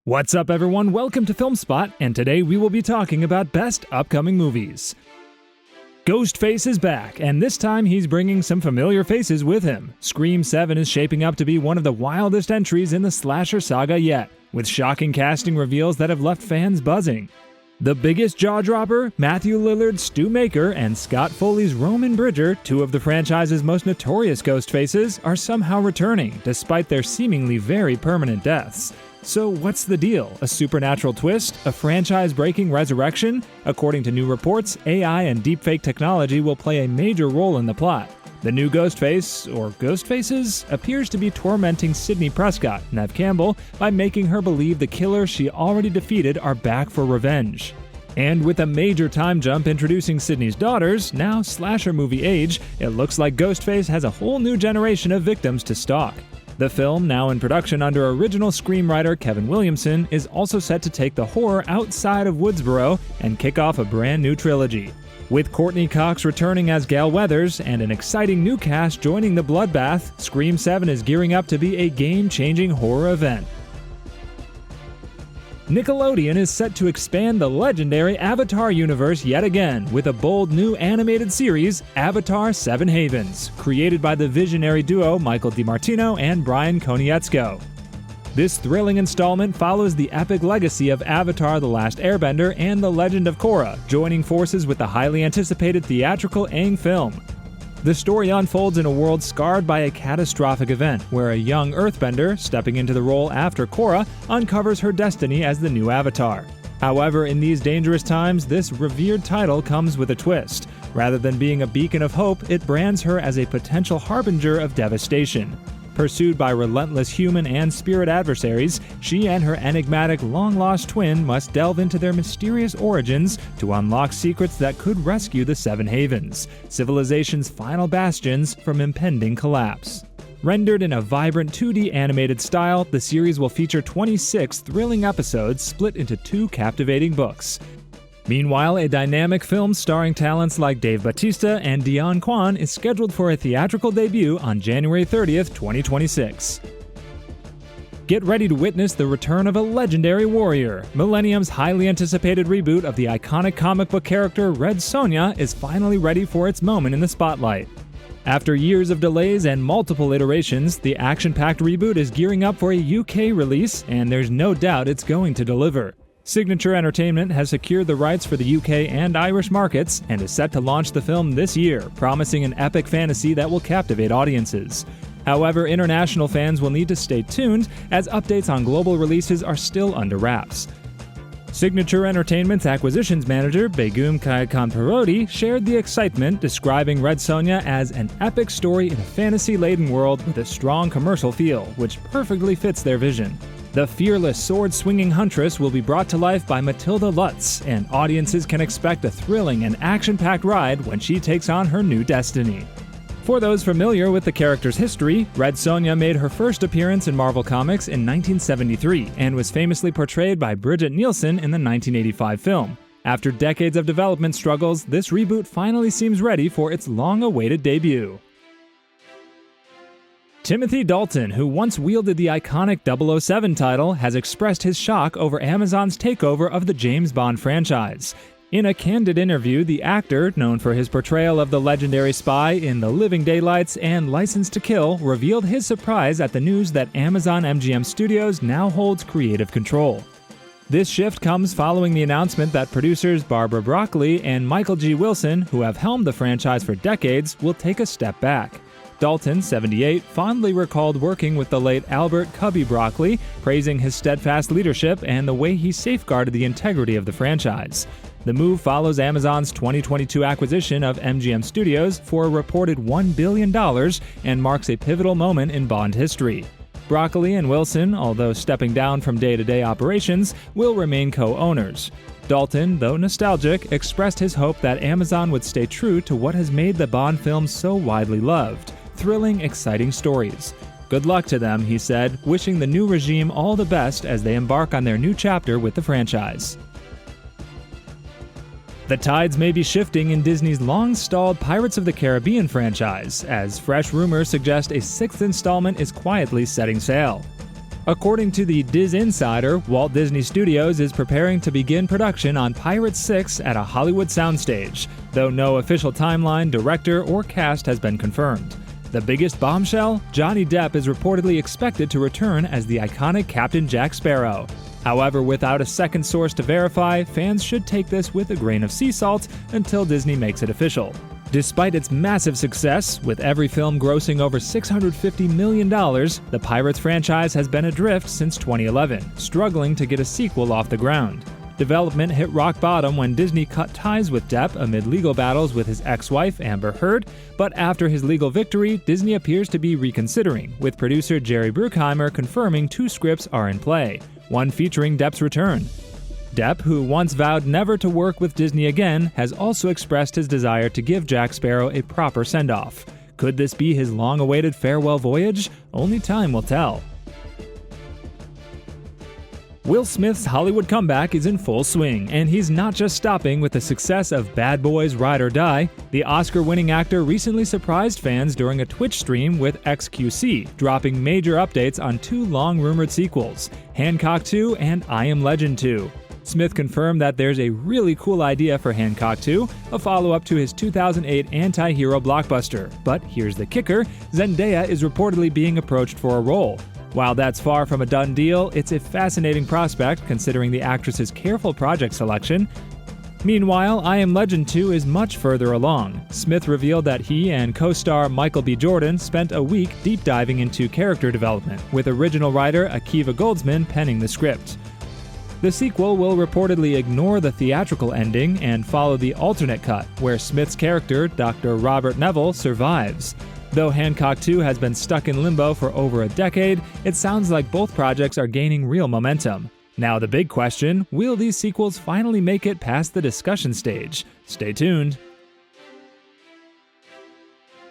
What's up, everyone? Welcome to FilmSpot, and today we will be talking about best upcoming movies. Ghostface is back, and this time he's bringing some familiar faces with him. Scream 7 is shaping up to be one of the wildest entries in the slasher saga yet, with shocking casting reveals that have left fans buzzing. The biggest jaw-dropper, Matthew Lillard's Stu Maker and Scott Foley's Roman Bridger, two of the franchise's most notorious ghost faces, are somehow returning, despite their seemingly very permanent deaths. So what's the deal? A supernatural twist? A franchise-breaking resurrection? According to new reports, AI and deepfake technology will play a major role in the plot. The new Ghostface, or Ghostfaces, appears to be tormenting Sidney Prescott, Neve Campbell, by making her believe the killers she already defeated are back for revenge. And with a major time jump introducing Sidney's daughters, now slasher movie age, it looks like Ghostface has a whole new generation of victims to stalk. The film, now in production under original screenwriter Kevin Williamson, is also set to take the horror outside of Woodsboro and kick off a brand new trilogy. With Courtney Cox returning as Gale Weathers and an exciting new cast joining the bloodbath, Scream 7 is gearing up to be a game-changing horror event. Nickelodeon is set to expand the legendary Avatar universe yet again with a bold new animated series, Avatar 7 Havens, created by the visionary duo Michael DiMartino and Brian Konietzko. This thrilling installment follows the epic legacy of Avatar: The Last Airbender and The Legend of Korra, joining forces with the highly anticipated theatrical Aang film. The story unfolds in a world scarred by a catastrophic event, where a young Earthbender, stepping into the role after Korra, uncovers her destiny as the new Avatar. However, in these dangerous times, this revered title comes with a twist. Rather than being a beacon of hope, it brands her as a potential harbinger of devastation. Pursued by relentless human and spirit adversaries, she and her enigmatic long-lost twin must delve into their mysterious origins to unlock secrets that could rescue the Seven Havens, civilization's final bastions, from impending collapse. Rendered in a vibrant 2D animated style, the series will feature 26 thrilling episodes split into 2 captivating books. Meanwhile, a dynamic film starring talents like Dave Bautista and Dion Kwan is scheduled for a theatrical debut on January 30th, 2026. Get ready to witness the return of a legendary warrior. Millennium's highly anticipated reboot of the iconic comic book character Red Sonja is finally ready for its moment in the spotlight. After years of delays and multiple iterations, the action-packed reboot is gearing up for a UK release, and there's no doubt it's going to deliver. Signature Entertainment has secured the rights for the UK and Irish markets and is set to launch the film this year, promising an epic fantasy that will captivate audiences. However, international fans will need to stay tuned, as updates on global releases are still under wraps. Signature Entertainment's acquisitions manager, Begum Kaykan-Parodi, shared the excitement, describing Red Sonja as an epic story in a fantasy-laden world with a strong commercial feel, which perfectly fits their vision. The fearless, sword-swinging huntress will be brought to life by Matilda Lutz, and audiences can expect a thrilling and action-packed ride when she takes on her new destiny. For those familiar with the character's history, Red Sonja made her first appearance in Marvel Comics in 1973 and was famously portrayed by Bridget Nielsen in the 1985 film. After decades of development struggles, this reboot finally seems ready for its long-awaited debut. Timothy Dalton, who once wielded the iconic 007 title, has expressed his shock over Amazon's takeover of the James Bond franchise. In a candid interview, the actor, known for his portrayal of the legendary spy in The Living Daylights and License to Kill, revealed his surprise at the news that Amazon MGM Studios now holds creative control. This shift comes following the announcement that producers Barbara Broccoli and Michael G. Wilson, who have helmed the franchise for decades, will take a step back. Dalton, 78, fondly recalled working with the late Albert Cubby Broccoli, praising his steadfast leadership and the way he safeguarded the integrity of the franchise. The move follows Amazon's 2022 acquisition of MGM Studios for a reported $1 billion and marks a pivotal moment in Bond history. Broccoli and Wilson, although stepping down from day-to-day operations, will remain co-owners. Dalton, though nostalgic, expressed his hope that Amazon would stay true to what has made the Bond films so widely loved: thrilling, exciting stories. Good luck to them, he said, wishing the new regime all the best as they embark on their new chapter with the franchise. The tides may be shifting in Disney's long-stalled Pirates of the Caribbean franchise, as fresh rumors suggest a 6th installment is quietly setting sail. According to the Diz Insider, Walt Disney Studios is preparing to begin production on Pirates 6 at a Hollywood soundstage, though no official timeline, director, or cast has been confirmed. The biggest bombshell? Johnny Depp is reportedly expected to return as the iconic Captain Jack Sparrow. However, without a second source to verify, fans should take this with a grain of sea salt until Disney makes it official. Despite its massive success, with every film grossing over $650 million, the Pirates franchise has been adrift since 2011, struggling to get a sequel off the ground. Development hit rock bottom when Disney cut ties with Depp amid legal battles with his ex-wife Amber Heard, but after his legal victory, Disney appears to be reconsidering, with producer Jerry Bruckheimer confirming 2 scripts are in play, one featuring Depp's return. Depp, who once vowed never to work with Disney again, has also expressed his desire to give Jack Sparrow a proper send-off. Could this be his long-awaited farewell voyage? Only time will tell. Will Smith's Hollywood comeback is in full swing, and he's not just stopping with the success of Bad Boys Ride or Die. The Oscar-winning actor recently surprised fans during a Twitch stream with XQC, dropping major updates on 2 long-rumored sequels, Hancock 2 and I Am Legend 2. Smith confirmed that there's a really cool idea for Hancock 2, a follow-up to his 2008 anti-hero blockbuster. But here's the kicker, Zendaya is reportedly being approached for a role. While that's far from a done deal, it's a fascinating prospect considering the actress's careful project selection. Meanwhile, I Am Legend 2 is much further along. Smith revealed that he and co-star Michael B. Jordan spent a week deep diving into character development, with original writer Akiva Goldsman penning the script. The sequel will reportedly ignore the theatrical ending and follow the alternate cut, where Smith's character, Dr. Robert Neville, survives. Though Hancock 2 has been stuck in limbo for over a decade, it sounds like both projects are gaining real momentum. Now the big question, will these sequels finally make it past the discussion stage? Stay tuned.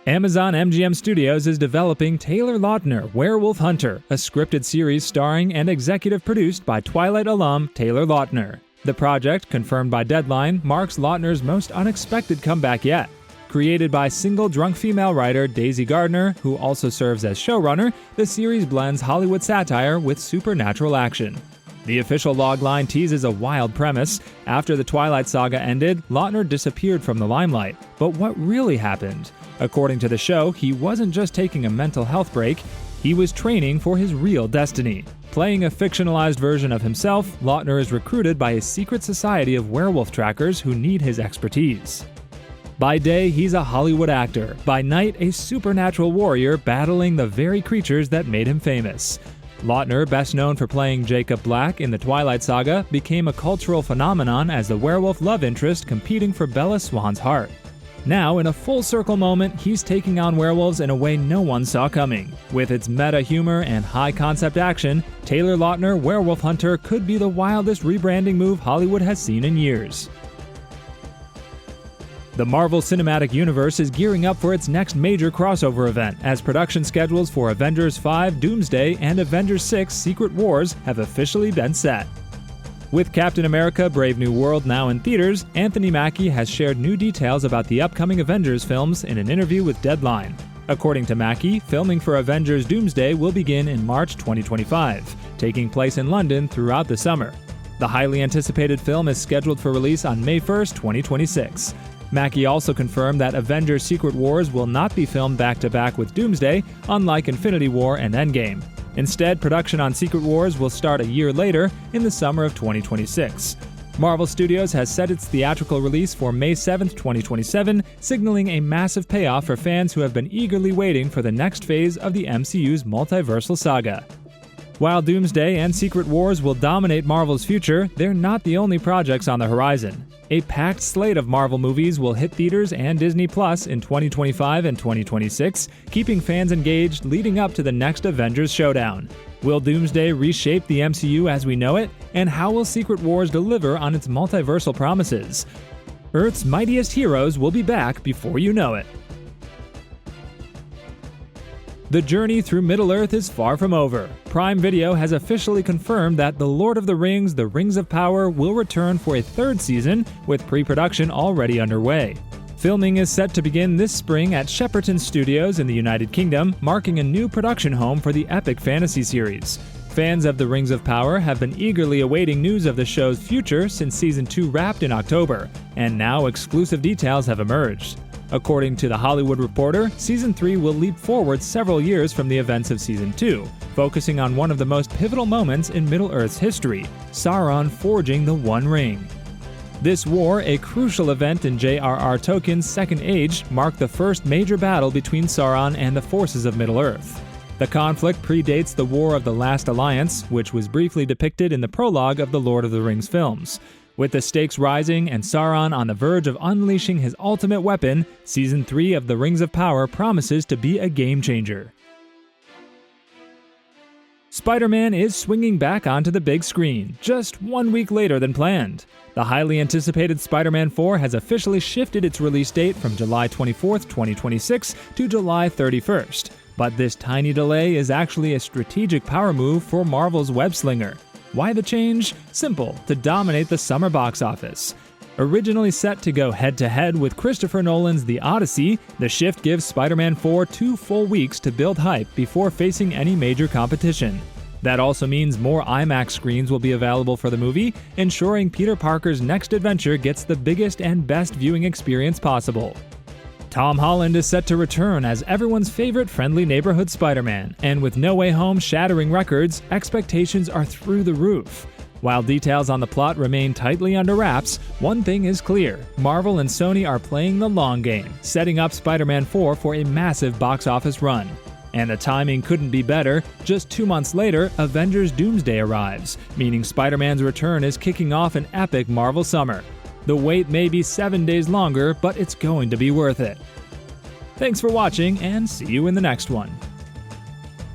Amazon MGM Studios is developing Taylor Lautner, Werewolf Hunter, a scripted series starring and executive produced by Twilight alum Taylor Lautner. The project, confirmed by Deadline, marks Lautner's most unexpected comeback yet. Created by single drunk female writer Daisy Gardner, who also serves as showrunner, the series blends Hollywood satire with supernatural action. The official logline teases a wild premise. After the Twilight saga ended, Lautner disappeared from the limelight. But what really happened? According to the show, he wasn't just taking a mental health break, he was training for his real destiny. Playing a fictionalized version of himself, Lautner is recruited by a secret society of werewolf trackers who need his expertise. By day, he's a Hollywood actor. By night, a supernatural warrior battling the very creatures that made him famous. Lautner, best known for playing Jacob Black in the Twilight saga, became a cultural phenomenon as the werewolf love interest competing for Bella Swan's heart. Now, in a full-circle moment, he's taking on werewolves in a way no one saw coming. With its meta humor and high-concept action, Taylor Lautner Werewolf Hunter could be the wildest rebranding move Hollywood has seen in years. The Marvel Cinematic Universe is gearing up for its next major crossover event, as production schedules for Avengers 5 Doomsday and Avengers 6 Secret Wars have officially been set. With Captain America Brave New World now in theaters, Anthony Mackie has shared new details about the upcoming Avengers films in an interview with Deadline. According to Mackie, filming for Avengers Doomsday will begin in March 2025, taking place in London throughout the summer. The highly anticipated film is scheduled for release on May 1, 2026. Mackie also confirmed that Avengers Secret Wars will not be filmed back-to-back with Doomsday, unlike Infinity War and Endgame. Instead, production on Secret Wars will start a year later, in the summer of 2026. Marvel Studios has set its theatrical release for May 7, 2027, signaling a massive payoff for fans who have been eagerly waiting for the next phase of the MCU's multiversal saga. While Doomsday and Secret Wars will dominate Marvel's future, they're not the only projects on the horizon. A packed slate of Marvel movies will hit theaters and Disney Plus in 2025 and 2026, keeping fans engaged leading up to the next Avengers showdown. Will Doomsday reshape the MCU as we know it? And how will Secret Wars deliver on its multiversal promises? Earth's mightiest heroes will be back before you know it. The journey through Middle-earth is far from over. Prime Video has officially confirmed that The Lord of the Rings: The Rings of Power will return for a third season, with pre-production already underway. Filming is set to begin this spring at Shepperton Studios in the United Kingdom, marking a new production home for the epic fantasy series. Fans of The Rings of Power have been eagerly awaiting news of the show's future since Season 2 wrapped in October, and now exclusive details have emerged. According to The Hollywood Reporter, Season 3 will leap forward several years from the events of Season 2, focusing on one of the most pivotal moments in Middle-earth's history, Sauron forging the One Ring. This war, a crucial event in J.R.R. Tolkien's Second Age, marked the first major battle between Sauron and the forces of Middle-earth. The conflict predates the War of the Last Alliance, which was briefly depicted in the prologue of the Lord of the Rings films. With the stakes rising and Sauron on the verge of unleashing his ultimate weapon, Season 3 of The Rings of Power promises to be a game-changer. Spider-Man is swinging back onto the big screen, just 1 week later than planned. The highly anticipated Spider-Man 4 has officially shifted its release date from July 24, 2026 to July 31st. But this tiny delay is actually a strategic power move for Marvel's web-slinger. Why the change? Simple, to dominate the summer box office. Originally set to go head-to-head with Christopher Nolan's The Odyssey, the shift gives Spider-Man 4 2 full weeks to build hype before facing any major competition. That also means more IMAX screens will be available for the movie, ensuring Peter Parker's next adventure gets the biggest and best viewing experience possible. Tom Holland is set to return as everyone's favorite friendly neighborhood Spider-Man, and with No Way Home shattering records, expectations are through the roof. While details on the plot remain tightly under wraps, one thing is clear: Marvel and Sony are playing the long game, setting up Spider-Man 4 for a massive box office run. And the timing couldn't be better. Just 2 months later, Avengers Doomsday arrives, meaning Spider-Man's return is kicking off an epic Marvel summer. The wait may be 7 days longer, but it's going to be worth it. Thanks for watching, and see you in the next one.